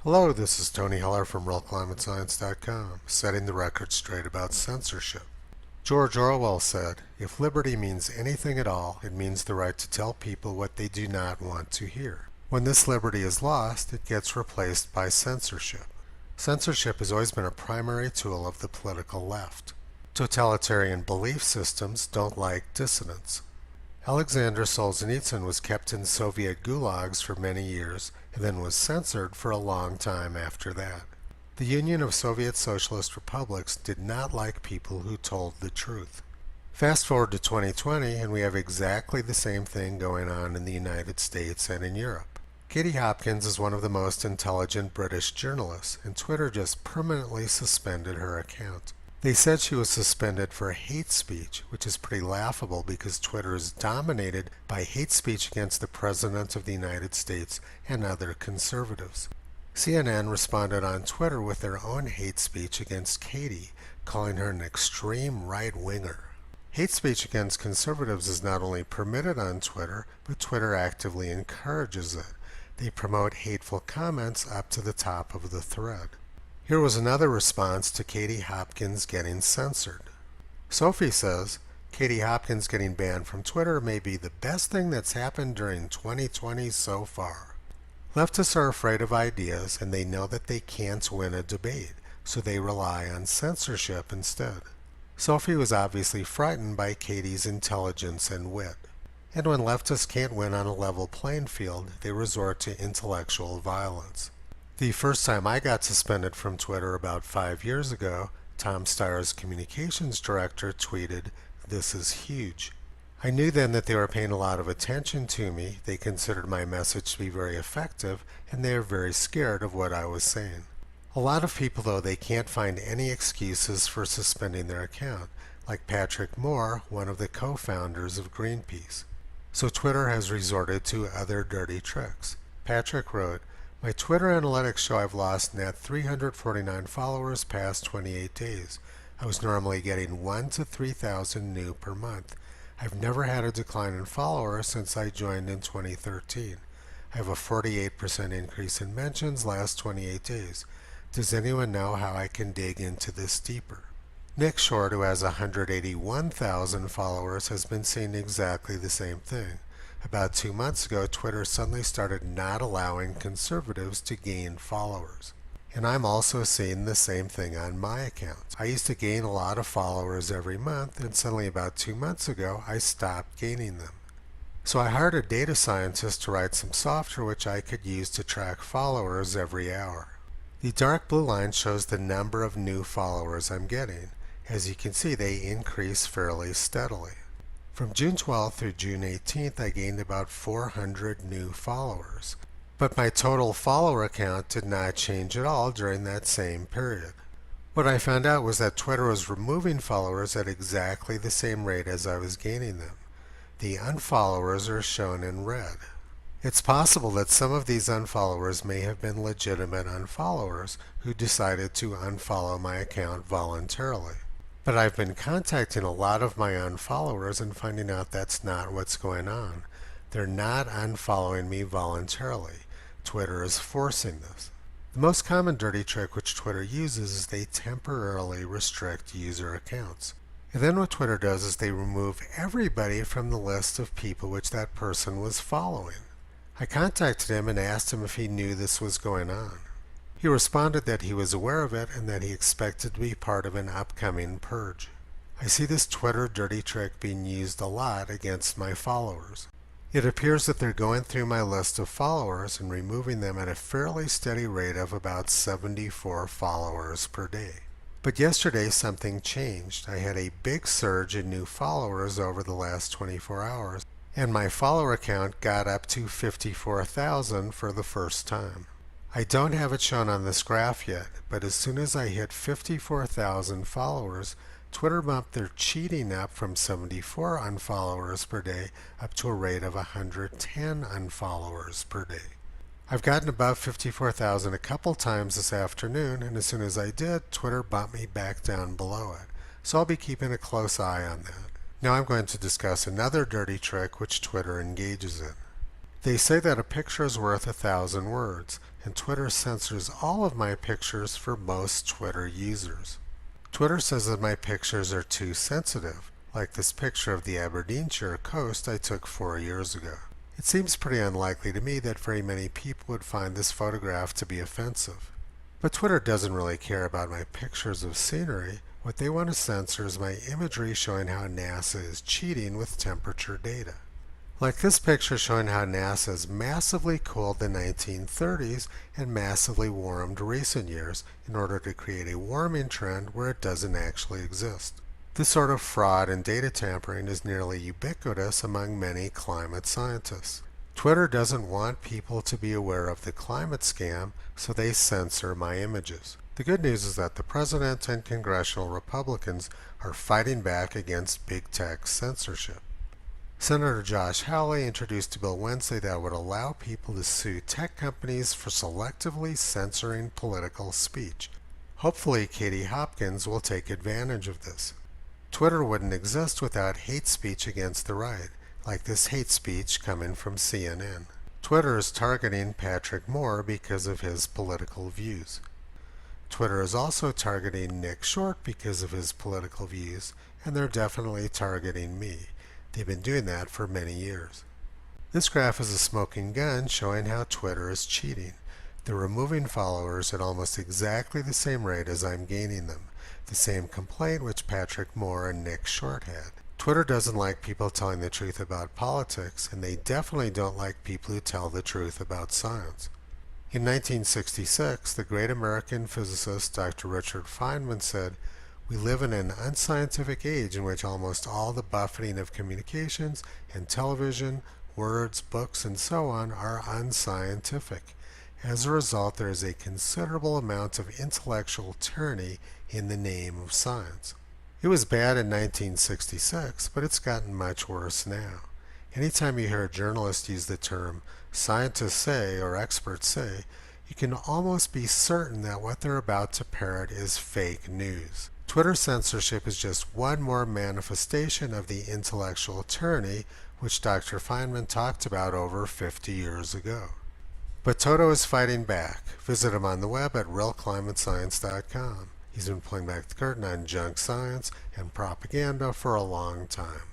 Hello, this is Tony Heller from RealClimateScience.com, setting the record straight about censorship. George Orwell said, "If liberty means anything at all, it means the right to tell people what they do not want to hear. When this liberty is lost, it gets replaced by censorship." Censorship has always been a primary tool of the political left. Totalitarian belief systems don't like dissidents. Alexander Solzhenitsyn was kept in Soviet gulags for many years and then was censored for a long time after that. The Union of Soviet Socialist Republics did not like people who told the truth. Fast forward to 2020 and we have exactly the same thing going on in the United States and in Europe. Katie Hopkins is one of the most intelligent British journalists, and Twitter just permanently suspended her account. They said she was suspended for hate speech, which is pretty laughable because Twitter is dominated by hate speech against the President of the United States and other conservatives. CNN responded on Twitter with their own hate speech against Katie, calling her an extreme right-winger. Hate speech against conservatives is not only permitted on Twitter, but Twitter actively encourages it. They promote hateful comments up to the top of the thread. Here was another response to Katie Hopkins getting censored. Sophie says, "Katie Hopkins getting banned from Twitter may be the best thing that's happened during 2020 so far." Leftists are afraid of ideas and they know that they can't win a debate, so they rely on censorship instead. Sophie was obviously frightened by Katie's intelligence and wit. And when leftists can't win on a level playing field, they resort to intellectual violence. The first time I got suspended from Twitter about 5 years ago, Tom Steyer's communications director tweeted, "This is huge." I knew then that they were paying a lot of attention to me, they considered my message to be very effective, and they are very scared of what I was saying. A lot of people, though, they can't find any excuses for suspending their account, like Patrick Moore, one of the co-founders of Greenpeace. So Twitter has resorted to other dirty tricks. Patrick wrote, "My Twitter analytics show I've lost net 349 followers past 28 days. I was normally getting 1 to 3,000 new per month. I've never had a decline in followers since I joined in 2013. I have a 48% increase in mentions last 28 days. Does anyone know how I can dig into this deeper?" Nick Short, who has 181,000 followers, has been saying exactly the same thing. About 2 months ago, Twitter suddenly started not allowing conservatives to gain followers. And I'm also seeing the same thing on my account. I used to gain a lot of followers every month, and suddenly about 2 months ago, I stopped gaining them. So I hired a data scientist to write some software which I could use to track followers every hour. The dark blue line shows the number of new followers I'm getting. As you can see, they increase fairly steadily. From June 12th through June 18th, I gained about 400 new followers. But my total follower account did not change at all during that same period. What I found out was that Twitter was removing followers at exactly the same rate as I was gaining them. The unfollowers are shown in red. It's possible that some of these unfollowers may have been legitimate unfollowers who decided to unfollow my account voluntarily. But I've been contacting a lot of my unfollowers and finding out that's not what's going on. They're not unfollowing me voluntarily. Twitter is forcing this. The most common dirty trick which Twitter uses is they temporarily restrict user accounts. And then what Twitter does is they remove everybody from the list of people which that person was following. I contacted him and asked him if he knew this was going on. He responded that he was aware of it and that he expected to be part of an upcoming purge. I see this Twitter dirty trick being used a lot against my followers. It appears that they're going through my list of followers and removing them at a fairly steady rate of about 74 followers per day. But yesterday something changed. I had a big surge in new followers over the last 24 hours, and my follower count got up to 54,000 for the first time. I don't have it shown on this graph yet, but as soon as I hit 54,000 followers, Twitter bumped their cheating up from 74 unfollowers per day up to a rate of 110 unfollowers per day. I've gotten above 54,000 a couple times this afternoon, and as soon as I did, Twitter bumped me back down below it. So I'll be keeping a close eye on that. Now I'm going to discuss another dirty trick which Twitter engages in. They say that a picture is worth 1,000 words, and Twitter censors all of my pictures for most Twitter users. Twitter says that my pictures are too sensitive, like this picture of the Aberdeenshire coast I took 4 years ago. It seems pretty unlikely to me that very many people would find this photograph to be offensive. But Twitter doesn't really care about my pictures of scenery. What they want to censor is my imagery showing how NASA is cheating with temperature data. Like this picture showing how NASA has massively cooled the 1930s and massively warmed recent years in order to create a warming trend where it doesn't actually exist. This sort of fraud and data tampering is nearly ubiquitous among many climate scientists. Twitter doesn't want people to be aware of the climate scam, so they censor my images. The good news is that the president and congressional Republicans are fighting back against big tech censorship. Senator Josh Hawley introduced a bill Wednesday that would allow people to sue tech companies for selectively censoring political speech. Hopefully, Katie Hopkins will take advantage of this. Twitter wouldn't exist without hate speech against the right, like this hate speech coming from CNN. Twitter is targeting Patrick Moore because of his political views. Twitter is also targeting Nick Short because of his political views, and they're definitely targeting me. They've been doing that for many years. This graph is a smoking gun showing how Twitter is cheating. They're removing followers at almost exactly the same rate as I'm gaining them, the same complaint which Patrick Moore and Nick Short had. Twitter doesn't like people telling the truth about politics, and they definitely don't like people who tell the truth about science. In 1966, the great American physicist Dr. Richard Feynman said, "We live in an unscientific age in which almost all the buffeting of communications and television, words, books, and so on are unscientific. As a result, there is a considerable amount of intellectual tyranny in the name of science." It was bad in 1966, but it's gotten much worse now. Anytime you hear a journalist use the term scientists say or experts say, you can almost be certain that what they're about to parrot is fake news. Twitter censorship is just one more manifestation of the intellectual tyranny which Dr. Feynman talked about over 50 years ago. But Toto is fighting back. Visit him on the web at realclimatescience.com. He's been pulling back the curtain on junk science and propaganda for a long time.